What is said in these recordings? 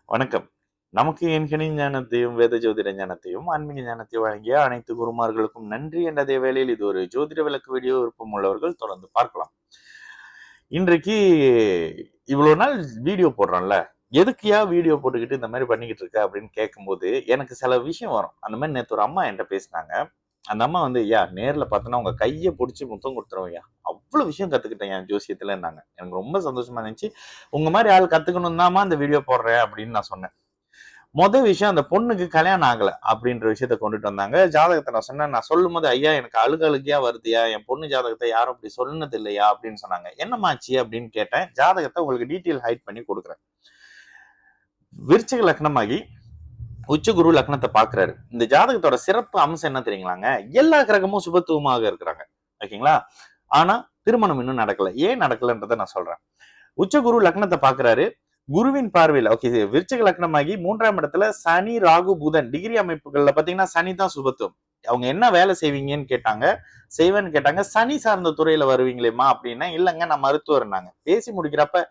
வணக்கம். நமக்கு எண்கணித ஞானத்தையும், வேத ஜோதிட ஞானத்தையும், ஆன்மீக ஞானத்தையும் வழங்கிய அனைத்து குருமார்களுக்கும் நன்றி. என்ற அதே வேளையில் இது ஒரு ஜோதிட விளக்கு வீடியோ விருப்பம் உள்ளவர்கள் தொடர்ந்து பார்க்கலாம். இன்றைக்கு இவ்வளவு நாள் வீடியோ போடுறோம்ல, எதுக்குயா வீடியோ போட்டுக்கிட்டு இந்த மாதிரி பண்ணிக்கிட்டு இருக்க அப்படின்னு கேட்கும்போது எனக்கு சில விஷயம் வரும். அந்த மாதிரி நேத்து ஒரு அம்மா என்கிட்ட பேசினாங்க. அந்த அம்மா வந்து, ஐயா நேர்ல பார்த்தோன்னா உங்க கையை பிடிச்சி முத்தம் கொடுத்துருவோம்யா, அவ்வளவு விஷயம் கத்துக்கிட்டேன் என் ஜோசியத்துல இருந்தாங்க. எனக்கு ரொம்ப சந்தோஷமா இருந்துச்சு. உங்க மாதிரி ஆள் கத்துக்கணும் தாமா அந்த வீடியோ போடுறேன் அப்படின்னு நான் சொன்னேன். மொதல் விஷயம், அந்த பொண்ணுக்கு கல்யாணம் ஆகல அப்படின்ற விஷயத்த கொண்டுட்டு வந்தாங்க. ஜாதகத்தை நான் சொன்னேன். நான் சொல்லும் போது, ஐயா எனக்கு அழுகையா வருதுயா, என் பொண்ணு ஜாதகத்தை யாரும் அப்படி சொன்னது இல்லையா அப்படின்னு சொன்னாங்க. என்னமாச்சு அப்படின்னு கேட்டேன். ஜாதகத்தை உங்களுக்கு டீட்டெயில் ஹைட் பண்ணி கொடுக்குறேன். விருச்சிக லக்னமாகி உச்ச குரு லக்னத்தை பாக்குறாரு. இந்த ஜாதகத்தோட சிறப்பு அம்சம் என்ன தெரியுங்களாங்க? எல்லா கிரகமும் சுபத்துவமாக இருக்கிறாங்க. ஓகேங்களா? ஆனா திருமணம் இன்னும் நடக்கல. ஏன் நடக்கலன்றதை நான் சொல்றேன். உச்ச குரு லக்னத்தை பாக்குறாரு. குருவின் பார்வையில் ஓகே, விருச்சிக லக்னமாகி 3ஆம் இடத்துல சனி, ராகு, புதன் டிகிரி அமைப்புகள்ல பாத்தீங்கன்னா சனி தான் சுபத்துவம். அவங்க என்ன வேலை செய்வீங்கன்னு கேட்டாங்க. செய்வேன்னு கேட்டாங்க. சனி சார்ந்த துறையில வருவீங்களேமா அப்படின்னா, இல்லைங்க நான் மருத்துவர்னாங்க. பேசி முடிக்கிறப்ப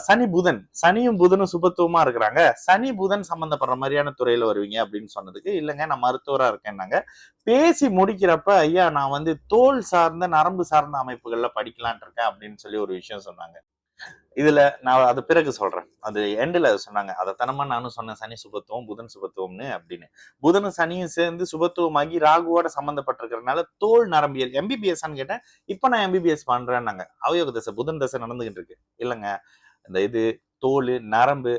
சனி புதன், சனியும் புதனும் சுபத்துவமா இருக்கிறாங்க. சனி புதன் சம்பந்தப்படுற மாதிரியான துறையில வருவீங்க அப்படின்னு சொன்னதுக்கு, இல்லைங்க நான் மருத்துவரா இருக்கேன்னாங்க. பேசி முடிக்கிறப்ப, ஐயா நான் வந்து தோல் சார்ந்த நரம்பு சார்ந்த அமைப்புகள்ல படிக்கலான் இருக்கேன் அப்படின்னு சொல்லி ஒரு விஷயம் சொன்னாங்க. இதுல நான் அது பிறகு சொல்றேன். அது எண்டுல சொன்னாங்க. அதத்தனமா நானும் சொன்னேன், சனி சுபத்துவம், புதன் சுபத்துவம்னு அப்படின்னு. புதனும் சனியும் சேர்ந்து சுபத்துவமாகி ராகுவோட சம்பந்தப்பட்டிருக்கிறதுனால தோல் நரம்பியல் எம்பிபிஎஸ்ன்னு கேட்டேன். இப்ப நான் எம்பிபிஎஸ் பண்றேன்னாங்க. அவயோக தசை, புதன் தசை நடந்துகிட்டு இருக்கு. இல்லைங்க, இந்த இது தோல், நரம்பு,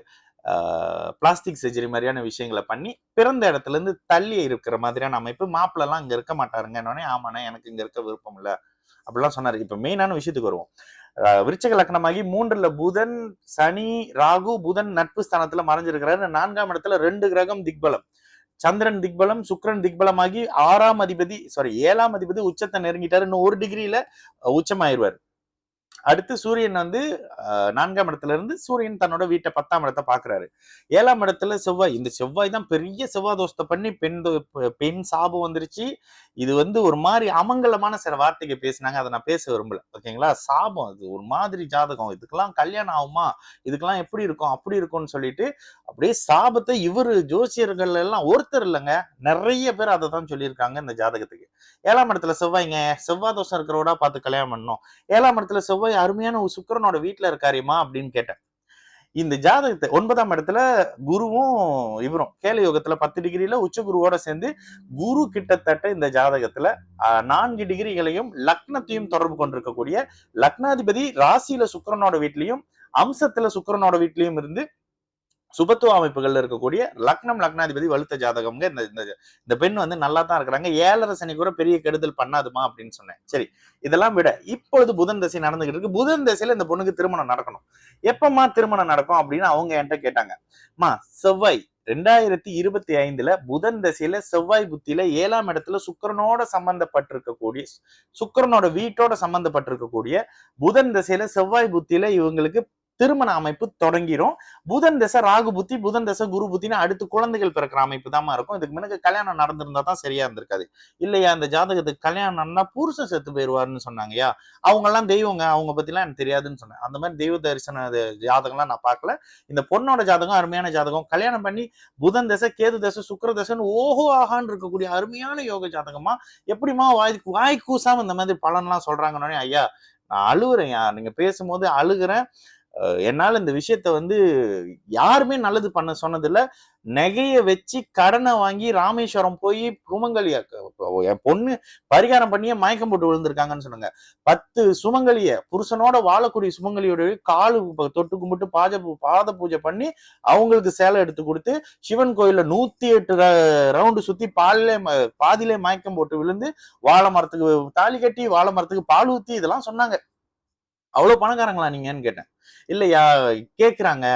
பிளாஸ்டிக் சர்ஜரி மாதிரியான விஷயங்களை பண்ணி பிறந்த இடத்துல இருந்து தள்ளி இருக்கிற மாதிரியான அமைப்பு. மாப்பிள்ள எல்லாம் இங்க இருக்க மாட்டாருங்க. ஆமாண்ணே எனக்கு இங்க இருக்க விருப்பம் இல்ல அப்படிலாம் சொன்னாரு. இப்ப மெயினான விஷயத்துக்கு வருவோம். விருச்சிக லக்னமாகி 3ல புதன், சனி, ராகு. புதன் நட்பு ஸ்தானத்துல மறைஞ்சிருக்கிறாரு. 4ஆம் இடத்துல 2 கிரகம் திக்பலம். சந்திரன் திக்பலம், சுக்கிரன் திக்பலமாகி 7ஆம் அதிபதி உச்சத்தை நெருங்கிட்டாரு. இன்னும் 1 டிகிரியில உச்சமாயிருவார். அடுத்து சூரியன் வந்து 4ஆம் இடத்துல இருந்து சூரியன் தன்னோட வீட்டை 10ஆம் இடத்தை பாக்குறாரு. 7ஆம் இடத்துல செவ்வாய். இந்த செவ்வாய் தான் பெரிய செவ்வாய் தோஷத்தை பண்ணி பெண் சாபம் வந்துருச்சு. இது வந்து ஒரு மாதிரி அமங்கலமான சில வார்த்தைகள் பேசினாங்க. அதை நான் பேச விரும்பல. ஓகேங்களா? சாபம், அது ஒரு மாதிரி ஜாதகம், இதுக்கெல்லாம் கல்யாணம் ஆகுமா, இதுக்கெல்லாம் எப்படி இருக்கும் அப்படி இருக்கும்னு சொல்லிட்டு அப்படியே சாபத்தை இவரு ஜோசியர்கள் எல்லாம் ஒருத்தர் இல்லைங்க, நிறைய பேர் அதை தான் சொல்லியிருக்காங்க இந்த ஜாதகத்துக்கு. 7ஆம் இடத்துல செவ்வாய்ங்க, செவ்வாய் தோஷம் இருக்கிறவடா பார்த்து கல்யாணம் பண்ணணும். 7ஆம் இடத்துல செவ்வாய் அருமையான சுக்கிரனோட வீட்டுல இருக்காருமா அப்படின்னு கேட்டேன். இந்த ஜாதகத்தை 9ஆம் இடத்துல குருவும் இவரும் கேல யோகத்துல 10 டிகிரியில உச்ச குருவோட சேர்ந்து குரு கிட்டத்தட்ட இந்த ஜாதகத்துல 4 டிகிரிகளையும் லக்னத்தையும் தொடர்பு கொண்டிருக்கக்கூடிய லக்னாதிபதி ராசியில சுக்கிரனோட வீட்லயும் அம்சத்துல சுக்கிரனோட வீட்லயும் இருந்து சுபத்துவ அமைப்புகள்ல இருக்கக்கூடிய லக்னம் லக்னாதிபதி வலுத்த ஜாதகம்ங்க. இந்த பெண் வந்து நல்லா தான் இருக்கிறாங்க. 7.5 சனி கூட பெரிய கெடுதல் பண்ணாதுமா அப்படின்னு சொன்னேன். சரி, இதெல்லாம் விட இப்பொழுது புதன் தசை நடந்துகிட்டு இருக்கு. புதன் தசையில இந்த பொண்ணுக்கு திருமணம் நடக்கணும். எப்பமா திருமணம் நடக்கும் அப்படின்னு அவங்க என்கிட்ட கேட்டாங்க. செவ்வாய் 2025ல புதன் தசையில செவ்வாய் புத்தியில 7ஆம் இடத்துல சுக்கிரனோட சம்பந்தப்பட்டிருக்கக்கூடிய, சுக்கிரனோட வீட்டோட சம்பந்தப்பட்டிருக்கக்கூடிய புதன் தசையில செவ்வாய் புத்தியில இவங்களுக்கு திருமண அமைப்பு தொடங்கிரும். புதன் தசை ராகு புத்தி, புதன் தசை குரு புத்தின்னு அடுத்து குழந்தைகள் பிறக்கிற அமைப்பு தான் இருக்கும். இதுக்கு முன்னாடி கல்யாணம் நடந்திருந்தா தான் சரியா இருந்திருக்காது. இல்லையா, இந்த ஜாதகத்துக்கு கல்யாணம்னா புருஷன் செத்து போயிருவாருன்னு சொன்னாங்கயா. அவங்க எல்லாம் தெய்வங்க, அவங்க பத்தி எல்லாம் எனக்கு தெரியாதுன்னு சொன்னேன். அந்த மாதிரி தெய்வ தரிசன ஜாதகம்லாம் நான் பார்க்கல. இந்த பொண்ணோட ஜாதகம் அருமையான ஜாதகம். கல்யாணம் பண்ணி புதன் தசை, கேது தசை, சுக்கிர தசைன்னு ஓஹோ ஆகான்னு இருக்கக்கூடிய அருமையான யோக ஜாதகமா. எப்படிமா வாய் கூசாம இந்த மாதிரி பலன்லாம் சொல்றாங்கன்னு, ஐயா நான் அழுகுறேன். நீங்க பேசும்போது அழுகுறேன். என்னால இந்த விஷயத்த வந்து யாருமே நல்லது பண்ண சொன்னதில்ல. நகைய வச்சு கடனை வாங்கி ராமேஸ்வரம் போய் சுமங்கலிய என் பொண்ணு பரிகாரம் பண்ணியே மயக்கம் போட்டு விழுந்திருக்காங்கன்னு சொன்னாங்க. 10 சுமங்கலிய, புருஷனோட வாழக்கூடிய சுமங்கலியோட காலு தொட்டு கும்பிட்டு பாத பூஜை பண்ணி அவங்களுக்கு சேலை எடுத்து கொடுத்து சிவன் கோயில்ல 108 ரவுண்டு சுத்தி பாதியிலே மயக்கம் போட்டு விழுந்து வாழை மரத்துக்கு தாலி கட்டி வாழை மரத்துக்கு பால் ஊத்தி இதெல்லாம் சொன்னாங்க. அவ்வளவு பணக்காரங்களா நீங்கன்னு கேட்டேன். இல்லையா கேக்குறாங்க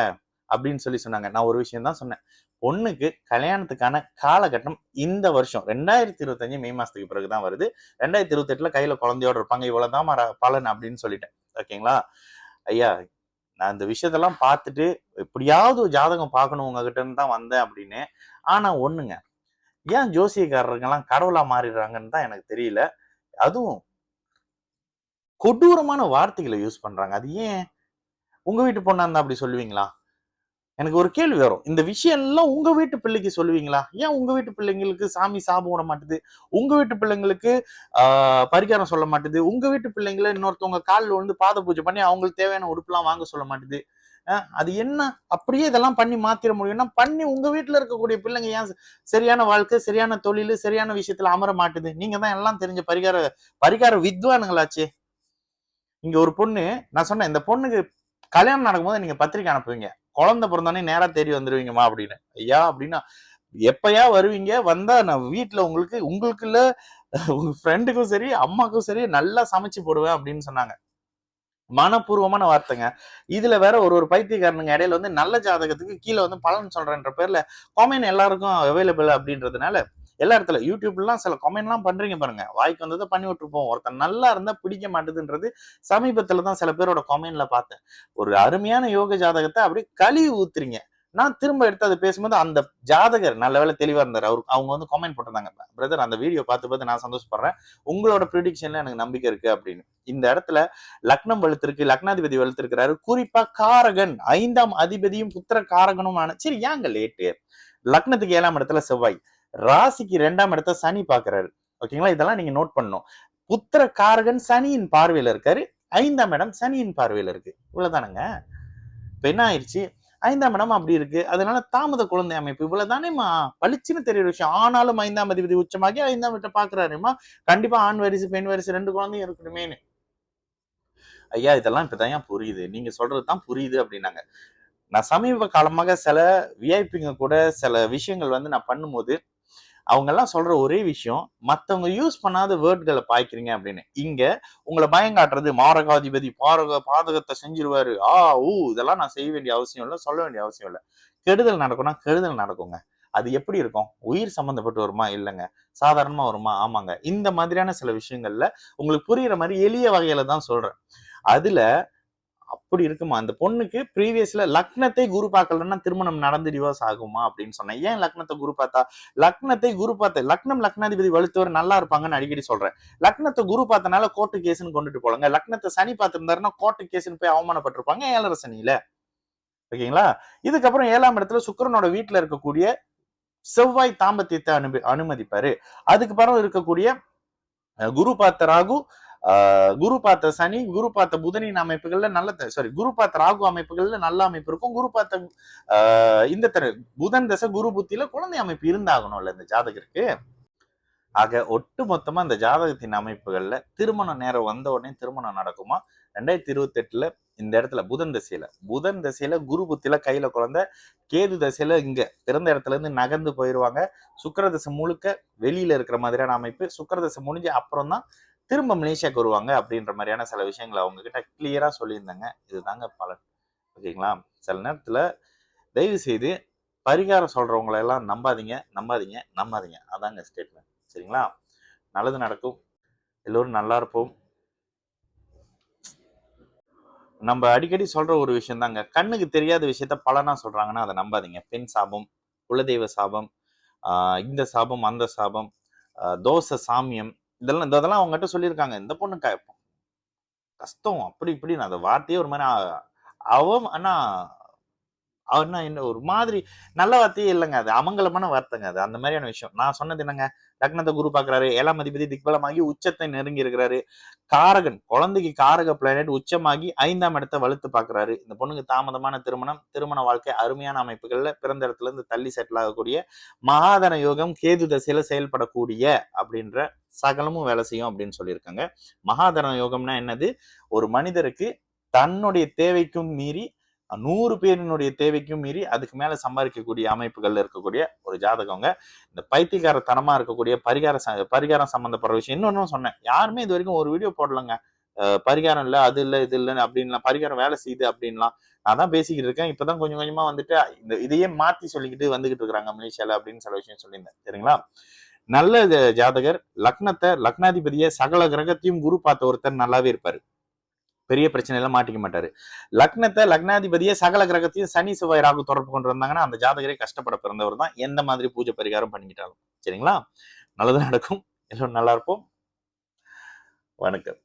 அப்படின்னு சொன்னாங்க. நான் ஒரு விஷயம் தான் சொன்னேன். பொண்ணுக்கு கல்யாணத்துக்கான காலகட்டம் இந்த வருஷம் 2025 மே மாசத்துக்கு பிறகுதான் வருது. 2028ல கையில குழந்தையோட இருப்பாங்க. இவ்வளவுதான் பலன் அப்படின்னு சொல்லிட்டேன். ஓகேங்களா? ஐயா நான் இந்த விஷயத்தெல்லாம் பார்த்துட்டு எப்படியாவது ஜாதகம் பார்க்கணும் உங்ககிட்ட இருந்து தான் வந்தேன் அப்படின்னு. ஆனா ஒண்ணுங்க, ஏன் ஜோசியக்காரருங்க எல்லாம் கடவுளா மாறிடுறாங்கன்னு தான் எனக்கு தெரியல. அதுவும் கொடூரமான வார்த்தைகளை யூஸ் பண்றாங்க. அது ஏன்? உங்க வீட்டு பொண்ணா இருந்தா அப்படி சொல்லுவீங்களா? எனக்கு ஒரு கேள்வி வரும். இந்த விஷயம் எல்லாம் உங்க வீட்டு பிள்ளைக்கு சொல்லுவீங்களா? ஏன் உங்க வீட்டு பிள்ளைங்களுக்கு சாமி சாபம் விட மாட்டுது? உங்க வீட்டு பிள்ளைங்களுக்கு ஆ பரிகாரம் சொல்ல மாட்டுது? உங்க வீட்டு பிள்ளைங்கள இன்னொருத்தவங்க கால்ல விழுந்து பாத பூஜை பண்ணி அவங்களுக்கு தேவையான உடுப்புலாம் வாங்க சொல்ல மாட்டுது? அது என்ன? அப்படியே இதெல்லாம் பண்ணி மாத்திர முடியும்னா, பண்ணி உங்க வீட்ல இருக்கக்கூடிய பிள்ளைங்க ஏன் சரியான வாழ்க்கை, சரியான தொழிலு, சரியான விஷயத்துல அமர மாட்டுது? நீங்க தான் எல்லாம் தெரிஞ்ச பரிகார பரிகார வித்வான்களாச்சே! இங்க ஒரு பொண்ணு நான் சொன்னேன், இந்த பொண்ணுக்கு கல்யாணம் நடக்கும்போது நீங்க பத்திரிக்கை அனுப்புவீங்க. குழந்தை பொறந்தோனே நேரா தேடி வந்துருவீங்கம்மா அப்படின்னு. ஐயா அப்படின்னா, எப்பயா வருவீங்க? வந்தா நான் வீட்ல உங்களுக்கு உங்களுக்கு இல்ல உங்க ஃப்ரெண்டுக்கும் சரி, அம்மாக்கும் சரி நல்லா சமைச்சு போடுவேன் அப்படின்னு சொன்னாங்க. மனப்பூர்வமான வார்த்தைங்க. இதுல வேற ஒரு பைத்தியக்காரனுங்க இடையில வந்து நல்ல ஜாதகத்துக்கு கீழ வந்து பலன் சொல்றேன்ற பேர்ல காமெண்ட் எல்லாருக்கும் அவைலபிள் அப்படின்றதுனால எல்லா இடத்துல யூடியூப்லாம் சில கமெண்ட்லாம் பண்றீங்க பாருங்க. வாய்க்கு வந்ததை பண்ணி விட்டுருப்போம். ஒருத்தன் நல்லா இருந்தா பிடிக்க மாட்டுதுன்றது சமீபத்துல தான் சில பேரோட கமெண்ட்ல பார்த்தேன். ஒரு அருமையான யோக ஜாதகத்தை அப்படியே கழுவி ஊத்துறீங்க. நான் திரும்ப எடுத்து அதை பேசும்போது அந்த ஜாதகர் நல்ல வேலை தெளிவா இருந்தாரு. அவங்க வந்து கமெண்ட் போட்டிருந்தாங்க. பிரதர் அந்த வீடியோ பார்த்து நான் சந்தோஷப்படுறேன். உங்களோட ப்ரிடிக்ஷன்ல எனக்கு நம்பிக்கை இருக்கு அப்படின்னு. இந்த இடத்துல லக்னம் வலுத்திருக்கு, லக்னாதிபதி வலுத்திருக்கிறாரு. குறிப்பா காரகன் 5ஆம் அதிபதியும் புத்திர காரகனும் ஆன சரி ஏங்க லேட்டு? லக்னத்துக்கு 7ஆம் இடத்துல செவ்வாய், ராசிக்கு 2ஆம் இடத்த சனி பாக்குறாரு. ஓகேங்களா? இதெல்லாம் நீங்க நோட் பண்ணணும். புத்திர காரகன் சனியின் பார்வையில இருக்காரு. 5ஆம் இடம் சனியின் பார்வையில இருக்கு. இவ்வளவுதானங்க. இப்ப என்ன ஆயிடுச்சு? 5ஆம் இடம் அப்படி இருக்கு. அதனால தாமத குழந்தை அமைப்பு இவ்வளவுதானேமா பளிச்சுன்னு தெரியுற விஷயம். ஆனாலும் 5ஆம் அதிபதி உச்சமாகி 5ஆம் இடத்தை பாக்குறாருமா. கண்டிப்பா ஆண் வாரிசு, பெண் வாரிசு 2 குழந்தையும் இருக்கணுமேன்னு. ஐயா இதெல்லாம் இப்பதான் புரியுது. நீங்க சொல்றதுதான் புரியுது அப்படின்னாங்க. நான் சமீப காலமாக சில விஐபிங்க கூட சில விஷயங்கள் வந்து நான் பண்ணும்போது அவங்க எல்லாம் சொல்ற ஒரே விஷயம் மத்தவங்க யூஸ் பண்ணாத வேர்ட்களை பாய்க்கிறீங்க அப்படின்னு. இங்க உங்களை பயங்காட்டுறது மாரகாதிபதி பாதகத்தை செஞ்சிருவாரு இதெல்லாம் நான் செய்ய வேண்டிய அவசியம் இல்லை, சொல்ல வேண்டிய அவசியம் இல்லை. கெடுதல் நடக்கும்னா கெடுதல் நடக்குங்க. அது எப்படி இருக்கும்? உயிர் சம்பந்தப்பட்டு வருமா? இல்லைங்க. சாதாரணமா வருமா? ஆமாங்க. இந்த மாதிரியான சில விஷயங்கள்ல உங்களுக்கு புரியுற மாதிரி எளிய வகையில தான் சொல்றேன். அதுல அப்படி இருக்குமா அந்த பொண்ணுக்கு ப்ரீவியஸ்ல லக்னத்தை குரு பார்க்கலன்னா திருமணம் நடந்து டிவோர்ஸ் ஆகுமா அப்படின்னு சொன்னேன். ஏன் லக்னத்தை குரு பார்த்தா? லக்னத்தை குரு பார்த்த லக்னம் லக்னாதிபதி வலுத்தவர் நல்லா இருப்பாங்கன்னு அடிக்கடி சொல்றேன். லக்னத்தை குரு பார்த்தனால கோர்ட்டு கேஸ்ன்னு கொண்டுட்டு போலாங்க. லக்னத்தை சனி பார்த்திருந்தாருன்னா கோர்ட்டு கேஸ்ன்னு போய் அவமானப்பட்டிருப்பாங்க 7 சனியில. ஓகேங்களா? இதுக்கப்புறம் 7ஆம் இடத்துல சுக்கிரனோட வீட்டுல இருக்கக்கூடிய செவ்வாய் தாம்பத்தியத்தை அனுமதிப்பாரு. அதுக்கு பிறகு இருக்கக்கூடிய குரு பார்த்த ராகு, குரு பார்த்த சனி, குரு பார்த்த புதனின் அமைப்புகள்ல நல்ல குரு பார்த்த ராகு அமைப்புகள்ல நல்ல அமைப்பு இருக்கும். குரு பார்த்த இந்த புதன் தசை குரு புத்தியில குழந்தை அமைப்பு இருந்தாகணும்ல இந்த ஜாதகருக்கு. ஆக ஒட்டு மொத்தமா இந்த ஜாதகத்தின் அமைப்புகள்ல திருமண நேரம் வந்த உடனே திருமணம் நடக்குமா? 2028 இந்த இடத்துல புதன் தசையில குரு புத்தியில கையில குழந்தை, கேது தசையில இங்க பிறந்த இடத்துல இருந்து நகர்ந்து போயிருவாங்க. சுக்கிர தசை முழுக்க வெளியில இருக்கிற மாதிரியான அமைப்பு. சுக்கிர தசை முடிஞ்ச அப்புறம் தான் திரும்ப மலேசியாவுக்கு வருவாங்க அப்படின்ற மாதிரியான சில விஷயங்களை அவங்க கிட்ட கிளியரா சொல்லியிருந்தாங்க. இதுதாங்க பலன். ஓகேங்களா? சில நேரத்துல தயவு செய்து பரிகாரம் சொல்றவங்களை எல்லாம் நம்பாதீங்க, நம்பாதீங்க, நம்பாதீங்க. அதாங்க ஸ்டேட்மெண்ட். சரிங்களா? நல்லது நடக்கும். எல்லோரும் நல்லா இருப்போம். நம்ம அடிக்கடி சொல்ற ஒரு விஷயம் தாங்க. கண்ணுக்கு தெரியாத விஷயத்த பலனா சொல்றாங்கன்னா அதை நம்பாதீங்க. பெண் சாபம், குலதெய்வ சாபம், இந்த சாபம், அந்த சாபம், தோசை சாமியம், இதெல்லாம் அவங்ககிட்ட சொல்லியிருக்காங்க. இந்த பொண்ணு கஷ்டம் அப்படி இப்படின்னு அந்த வார்த்தையே ஒரு மாதிரி ஆனா அவர்னா என்ன ஒரு மாதிரி நல்ல வார்த்தையே இல்லைங்க. அது அமங்கலமான வார்த்தைங்க. அது அந்த மாதிரியான விஷயம். நான் சொன்னது என்னங்க, லக்னத்தை குரு பாக்குறாரு, 7ஆம் அதிபதி திக்பலமாகி உச்சத்தை நெருங்கி இருக்கிறாரு. காரகன் குழந்தைக்கு காரக பிளானட் உச்சமாகி 5ஆம் இடத்தை வலுத்து பாக்குறாரு. இந்த பொண்ணுக்கு தாமதமான திருமணம், திருமண வாழ்க்கை அருமையான அமைப்புகள்ல பிறந்த இடத்துல இருந்து தள்ளி செட்டில் ஆகக்கூடிய மகாதன யோகம் கேது தசையில செயல்படக்கூடிய அப்படின்ற சகலமும் வேலை செய்யும் அப்படின்னு சொல்லியிருக்காங்க. மகாதன யோகம்னா என்னது? ஒரு மனிதருக்கு தன்னுடைய தேவைக்கும் மீறி 100 பேரினுடைய தேவைக்கும் மீறி அதுக்கு மேல சம்பாதிக்கக்கூடிய அமைப்புகள்ல இருக்கக்கூடிய ஒரு ஜாதகங்க. இந்த பைத்தியகாரத்தனமா இருக்கக்கூடிய பரிகாரம் சம்பந்தப்பட்ட விஷயம் இன்னொன்னும் சொன்னேன். யாருமே இது வரைக்கும் ஒரு வீடியோ போடலங்க. பரிகாரம் இல்ல, அது இல்ல, இது இல்ல அப்படின்லாம், பரிகாரம் வேலை செய்யுது அப்படின்லாம் நான் தான் பேசிக்கிட்டு இருக்கேன். இப்பதான் கொஞ்சம் கொஞ்சமா வந்துட்டு இதையே மாத்தி சொல்லிக்கிட்டு வந்துகிட்டு இருக்கிறாங்க மலேசியால அப்படின்னு சில விஷயம் சொல்லியிருந்தேன். சரிங்களா? நல்ல ஜாதகர் லக்னாதிபதியை சகல கிரகத்தையும் குரு பார்த்த ஒருத்தர் நல்லாவே இருப்பாரு. பெரிய பிரச்சனை எல்லாம் மாட்டிக்க மாட்டாரு. லக்னாதிபதியை சகல கிரகத்தையும் சனி செவ்வாய் ராகு தொடர்பு கொண்டு வந்தாங்கன்னா அந்த ஜாதகரை கஷ்டப்பட பிறந்தவர் தான் எந்த மாதிரி பூஜை பரிகாரம் பண்ணிக்கிட்டாலும். சரிங்களா? நல்லது நடக்கும். எல்லோரும் நல்லா இருப்போம். வணக்கம்.